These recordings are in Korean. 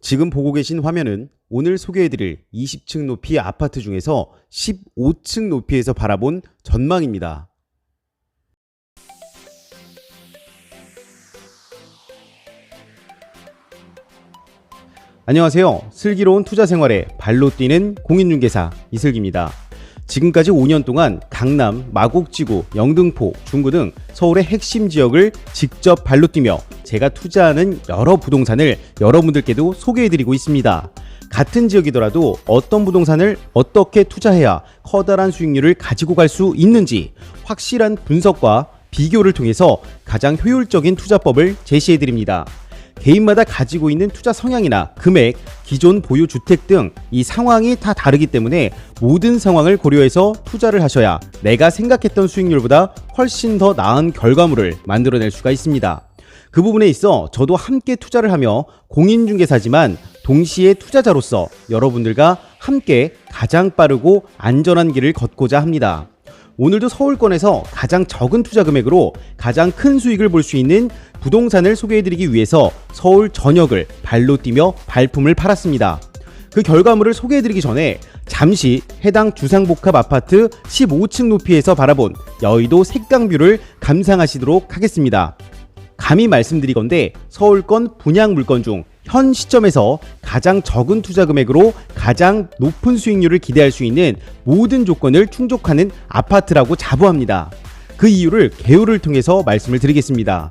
지금 보고 계신 화면은 오늘 소개해드릴 20층 높이 아파트 중에서 15층 높이에서 바라본 전망입니다. 안녕하세요. 슬기로운 투자 생활에 발로 뛰는 공인중개사 이슬기입니다. 지금까지 5년 동안 강남, 마곡지구, 영등포, 중구 등 서울의 핵심 지역을 직접 발로 뛰며 제가 투자하는 여러 부동산을 여러분들께도 소개해드리고 있습니다. 같은 지역이더라도 어떤 부동산을 어떻게 투자해야 커다란 수익률을 가지고 갈 수 있는지 확실한 분석과 비교를 통해서 가장 효율적인 투자법을 제시해드립니다. 개인마다 가지고 있는 투자 성향이나 금액, 기존 보유 주택 등 이 상황이 다 다르기 때문에 모든 상황을 고려해서 투자를 하셔야 내가 생각했던 수익률보다 훨씬 더 나은 결과물을 만들어낼 수가 있습니다. 그 부분에 있어 저도 함께 투자를 하며 공인중개사지만 동시에 투자자로서 여러분들과 함께 가장 빠르고 안전한 길을 걷고자 합니다. 오늘도 서울권에서 가장 적은 투자 금액으로 가장 큰 수익을 볼 수 있는 부동산을 소개해드리기 위해서 서울 전역을 발로 뛰며 발품을 팔았습니다. 그 결과물을 소개해드리기 전에 잠시 해당 주상복합 아파트 15층 높이에서 바라본 여의도 색강뷰를 감상하시도록 하겠습니다. 감히 말씀드리건대 서울권 분양 물건 중 현 시점에서 가장 적은 투자 금액으로 가장 높은 수익률을 기대할 수 있는 모든 조건을 충족하는 아파트라고 자부합니다. 그 이유를 개요를 통해서 말씀을 드리겠습니다.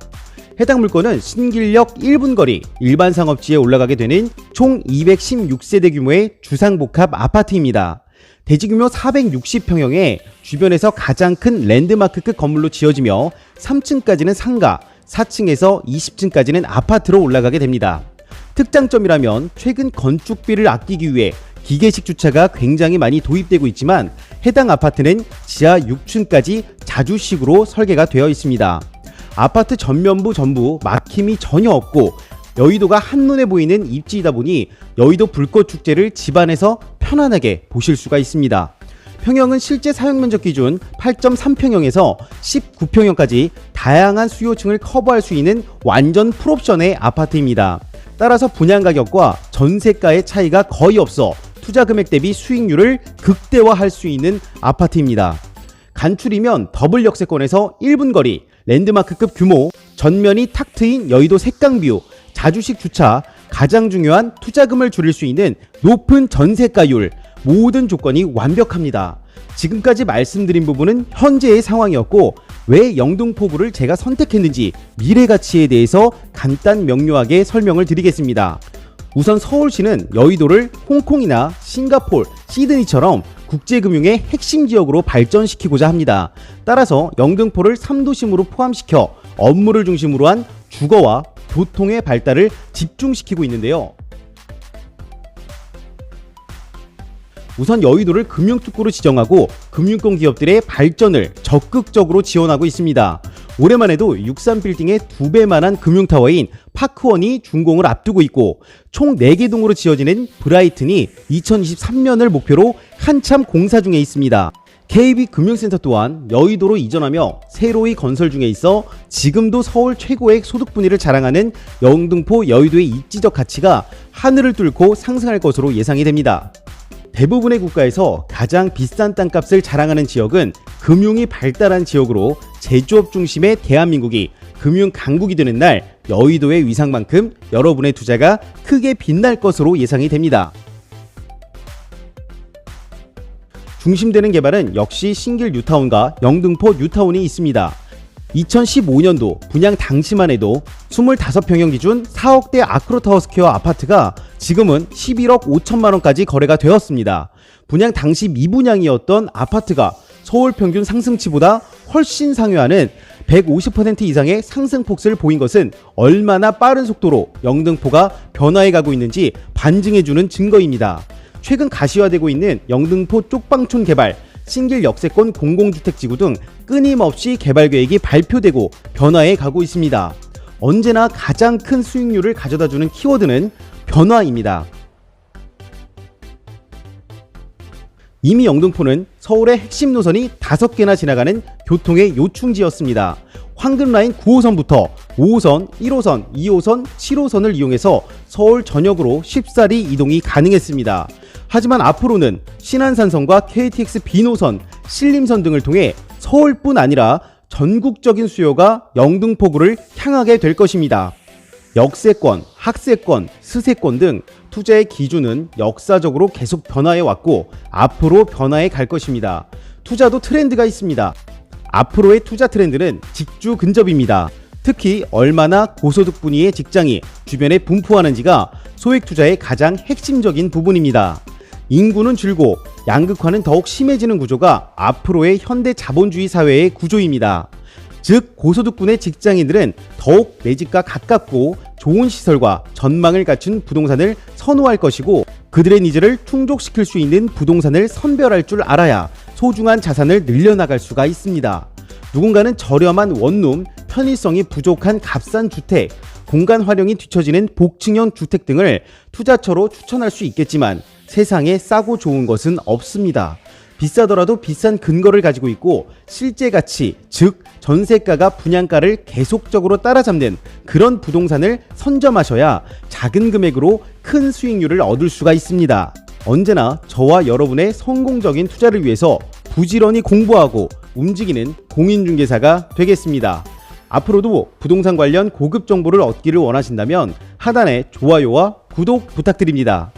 해당 물건은 신길역 1분 거리 일반 상업지에 올라가게 되는 총 216세대 규모의 주상복합 아파트입니다. 대지 규모 460평형에 주변에서 가장 큰 랜드마크급 건물로 지어지며 3층까지는 상가, 4층에서 20층까지는 아파트로 올라가게 됩니다. 특장점이라면 최근 건축비를 아끼기 위해 기계식 주차가 굉장히 많이 도입되고 있지만 해당 아파트는 지하 6층까지 자주식으로 설계가 되어 있습니다. 아파트 전면부 전부 막힘이 전혀 없고 여의도가 한눈에 보이는 입지이다 보니 여의도 불꽃축제를 집안에서 편안하게 보실 수가 있습니다. 평형은 실제 사용면적 기준 8.3평형에서 19평형까지 다양한 수요층을 커버할 수 있는 완전 풀옵션의 아파트입니다. 따라서 분양 가격과 전세가의 차이가 거의 없어 투자 금액 대비 수익률을 극대화할 수 있는 아파트입니다. 간출이면 더블 역세권에서 1분 거리, 랜드마크급 규모, 전면이 탁 트인 여의도 색강뷰, 자주식 주차, 가장 중요한 투자금을 줄일 수 있는 높은 전세가율, 모든 조건이 완벽합니다. 지금까지 말씀드린 부분은 현재의 상황이었고 왜 영등포구를 제가 선택했는지 미래 가치에 대해서 간단 명료하게 설명을 드리겠습니다. 우선 서울시는 여의도를 홍콩이나 싱가폴, 시드니처럼 국제금융의 핵심 지역으로 발전시키고자 합니다. 따라서 영등포를 3도심으로 포함시켜 업무를 중심으로 한 주거와 교통의 발달을 집중시키고 있는데요. 우선 여의도를 금융특구로 지정하고 금융권 기업들의 발전을 적극적으로 지원하고 있습니다. 올해만 해도 63빌딩의 2배만한 금융타워인 파크원이 준공을 앞두고 있고 총 4개 동으로 지어지는 브라이튼이 2023년을 목표로 한참 공사 중에 있습니다. KB금융센터 또한 여의도로 이전하며 새로이 건설 중에 있어 지금도 서울 최고의 소득 분위를 자랑하는 영등포 여의도의 입지적 가치가 하늘을 뚫고 상승할 것으로 예상이 됩니다. 대부분의 국가에서 가장 비싼 땅값을 자랑하는 지역은 금융이 발달한 지역으로 제조업 중심의 대한민국이 금융 강국이 되는 날 여의도의 위상만큼 여러분의 투자가 크게 빛날 것으로 예상이 됩니다. 중심되는 개발은 역시 신길 뉴타운과 영등포 뉴타운이 있습니다. 2015년도 분양 당시만 해도 25평형 기준 4억대 아크로타워 스퀘어 아파트가 지금은 11억 5천만원까지 거래가 되었습니다. 분양 당시 미분양이었던 아파트가 서울 평균 상승치보다 훨씬 상회하는 150% 이상의 상승폭을 보인 것은 얼마나 빠른 속도로 영등포가 변화해 가고 있는지 반증해주는 증거입니다. 최근 가시화되고 있는 영등포 쪽방촌 개발, 신길 역세권 공공주택지구 등 끊임없이 개발 계획이 발표되고 변화해 가고 있습니다. 언제나 가장 큰 수익률을 가져다주는 키워드는 변화입니다. 이미 영등포는 서울의 핵심 노선이 5개나 지나가는 교통의 요충지였습니다. 황금라인 9호선부터 5호선, 1호선, 2호선, 7호선을 이용해서 서울 전역으로 쉽사리 이동이 가능했습니다. 하지만 앞으로는 신안산선과 KTX B노선, 신림선 등을 통해 서울뿐 아니라 전국적인 수요가 영등포구를 향하게 될 것입니다. 역세권, 학세권, 스세권 등 투자의 기준은 역사적으로 계속 변화해 왔고 앞으로 변화해 갈 것입니다. 투자도 트렌드가 있습니다. 앞으로의 투자 트렌드는 직주 근접입니다. 특히 얼마나 고소득 분위의 직장이 주변에 분포하는지가 소액 투자의 가장 핵심적인 부분입니다. 인구는 줄고 양극화는 더욱 심해지는 구조가 앞으로의 현대 자본주의 사회의 구조입니다. 즉 고소득군의 직장인들은 더욱 내 집과 가깝고 좋은 시설과 전망을 갖춘 부동산을 선호할 것이고 그들의 니즈를 충족시킬 수 있는 부동산을 선별할 줄 알아야 소중한 자산을 늘려나갈 수가 있습니다. 누군가는 저렴한 원룸, 편의성이 부족한 값싼 주택, 공간 활용이 뒤처지는 복층형 주택 등을 투자처로 추천할 수 있겠지만 세상에 싸고 좋은 것은 없습니다. 비싸더라도 비싼 근거를 가지고 있고 실제 가치, 즉 전세가가 분양가를 계속적으로 따라잡는 그런 부동산을 선점하셔야 작은 금액으로 큰 수익률을 얻을 수가 있습니다. 언제나 저와 여러분의 성공적인 투자를 위해서 부지런히 공부하고 움직이는 공인중개사가 되겠습니다. 앞으로도 부동산 관련 고급 정보를 얻기를 원하신다면 하단에 좋아요와 구독 부탁드립니다.